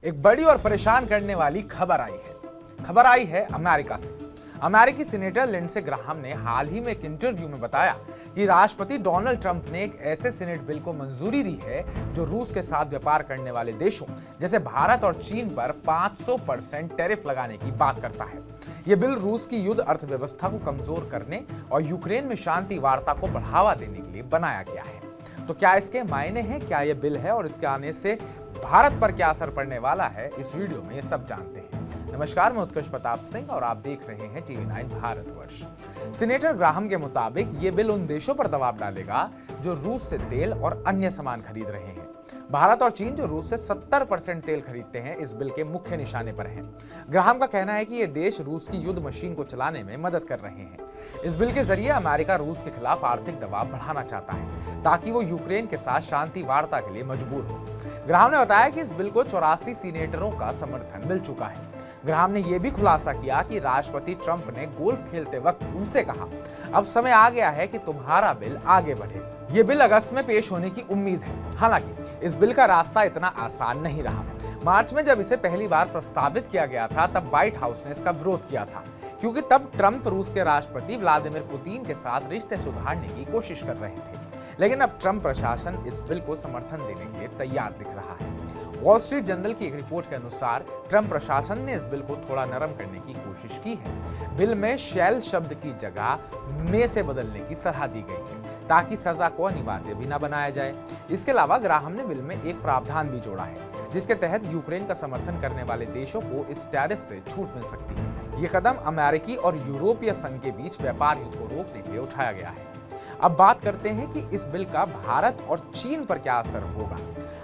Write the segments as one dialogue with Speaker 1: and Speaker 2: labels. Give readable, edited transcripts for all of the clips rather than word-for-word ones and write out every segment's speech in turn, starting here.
Speaker 1: एक बड़ी और परेशान करने वाली खबर आई है अमेरिका से। अमेरिकी सीनेटर लिंडसे ग्राहम ने हाल ही में एक इंटरव्यू में बताया कि राष्ट्रपति डोनाल्ड ट्रंप ने एक ऐसे सीनेट बिल को मंजूरी दी है जो रूस के साथ व्यापार करने वाले देशों जैसे भारत और चीन पर 500% टैरिफ लगाने की बात करता है। यह बिल रूस की युद्ध अर्थव्यवस्था को कमजोर करने और यूक्रेन में शांति वार्ता को बढ़ावा देने के लिए बनाया गया है। तो क्या इसके मायने हैं, क्या यह बिल है और इसके आने से भारत पर क्या असर पड़ने वाला है, इस वीडियो में ये सब जानते हैं। नमस्कार, मैं उत्कर्ष प्रताप सिंह और आप देख रहे हैं TV9 भारतवर्ष। सीनेटर ग्राहम के मुताबिक ये बिल उन देशों पर दबाव डालेगा जो रूस से तेल और अन्य सामान खरीद रहे हैं। भारत और चीन जो रूस से 70% तेल खरीदते हैं, इस बिल के मुख्य निशाने पर हैं। ग्राहम का कहना है कि ये देश रूस की युद्ध मशीन को चलाने में मदद कर रहे हैं। इस बिल के जरिए अमेरिका रूस के खिलाफ आर्थिक दबाव बढ़ाना चाहता है ताकि वो यूक्रेन के साथ शांति वार्ता के लिए मजबूर हो। ग्राहम ने बताया कि इस बिल को 84 सीनेटरों का समर्थन मिल चुका है। ग्राहम ने यह भी खुलासा किया कि राष्ट्रपति ट्रंप ने गोल्फ खेलते वक्त उनसे कहा, अब समय आ गया है कि तुम्हारा बिल आगे बढ़े। ये बिल अगस्त में पेश होने की उम्मीद है। हालांकि इस बिल का रास्ता इतना आसान नहीं रहा। मार्च में जब इसे पहली बार प्रस्तावित किया गया था, तब व्हाइट हाउस ने इसका विरोध किया था, क्योंकि तब ट्रंप रूस के राष्ट्रपति व्लादिमीर पुतिन के साथ रिश्ते सुधारने की कोशिश कर रहे थे। लेकिन अब ट्रंप प्रशासन इस बिल को समर्थन देने के लिए तैयार दिख रहा है। वॉल स्ट्रीट जर्नल की एक रिपोर्ट के अनुसार ट्रंप प्रशासन ने इस बिल को थोड़ा नरम करने की कोशिश की है। बिल में शैल शब्द की जगह में से बदलने की सलाह दी गई है ताकि सजा को अनिवार्य भी न बनाया जाए। इसके अलावा ग्राहम ने बिल में एक प्रावधान भी जोड़ा है जिसके तहत यूक्रेन का समर्थन करने वाले देशों को इस टैरिफ से छूट मिल सकती है। ये कदम अमेरिकी और यूरोपीय संघ के बीच व्यापार युद्ध को रोकने के लिए उठाया गया है। अब बात करते हैं कि इस बिल का भारत और चीन पर क्या असर होगा।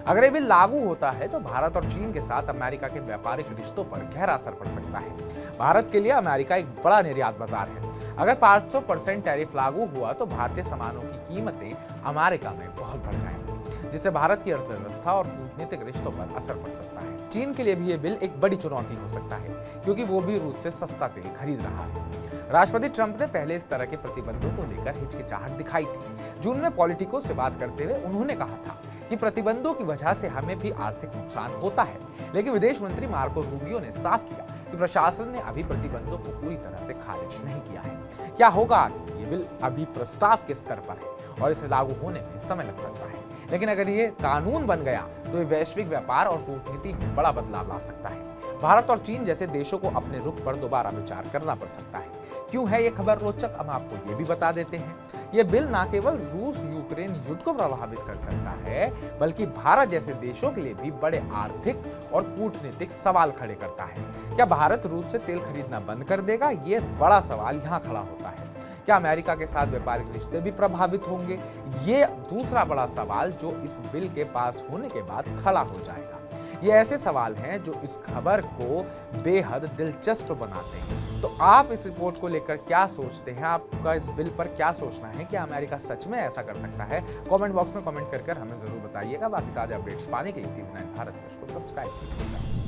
Speaker 1: अगर ये बिल लागू होता है तो भारत और चीन के साथ अमेरिका के व्यापारिक रिश्तों पर गहरा असर पड़ सकता है। भारत के लिए अमेरिका एक बड़ा निर्यात बाजार है। अगर 500% टैरिफ लागू हुआ तो भारतीय सामानों की कीमतें अमेरिका में बहुत बढ़ जाएंगी, जिससे भारत की अर्थव्यवस्था और कूटनीतिक रिश्तों पर असर पड़ सकता है। चीन के लिए भी ये बिल एक बड़ी चुनौती हो सकता है, क्योंकि वो भी रूस से सस्ता तेल खरीद रहा है। राष्ट्रपति ट्रंप ने पहले इस तरह के प्रतिबंधों को लेकर हिचकिचाहट दिखाई थी। जून में पॉलिटिको से बात करते हुए उन्होंने कहा था कि प्रतिबंधों की वजह से हमें भी आर्थिक नुकसान होता है, लेकिन विदेश मंत्री मार्को रूबियो ने साफ किया कि प्रशासन ने अभी प्रतिबंधों को पूरी तरह से खारिज नहीं किया है। क्या होगा? ये बिल अभी प्रस्ताव के स्तर पर है और इसे लागू होने में समय लग सकता है, लेकिन अगर ये कानून बन गया तो ये वैश्विक व्यापार और कूटनीति में बड़ा बदलाव ला सकता है। भारत और चीन जैसे देशों को अपने रुख पर दोबारा विचार करना पड़ सकता है। क्यों है ये खबर रोचक, हम आपको ये भी बता देते हैं। ये बिल न केवल रूस यूक्रेन युद्ध को प्रभावित कर सकता है, बल्कि भारत जैसे देशों के लिए भी बड़े आर्थिक और कूटनीतिक सवाल खड़े करता है। क्या भारत रूस से तेल खरीदना बंद कर देगा? ये बड़ा सवाल यहाँ खड़ा होता है। क्या अमेरिका के साथ व्यापारिक रिश्ते भी प्रभावित होंगे? ये दूसरा बड़ा सवाल जो इस बिल के पास होने के बाद खड़ा हो जाएगा। ये ऐसे सवाल हैं जो इस खबर को बेहद दिलचस्प बनाते हैं। तो आप इस रिपोर्ट को लेकर क्या सोचते हैं? आपका इस बिल पर क्या सोचना है? क्या अमेरिका सच में ऐसा कर सकता है? कमेंट बॉक्स में कमेंट कर हमें जरूर बताइएगा। बाकी ताजा अपडेट्स पाने के लिए TV9 भारतवर्ष को सब्सक्राइब कीजिएगा।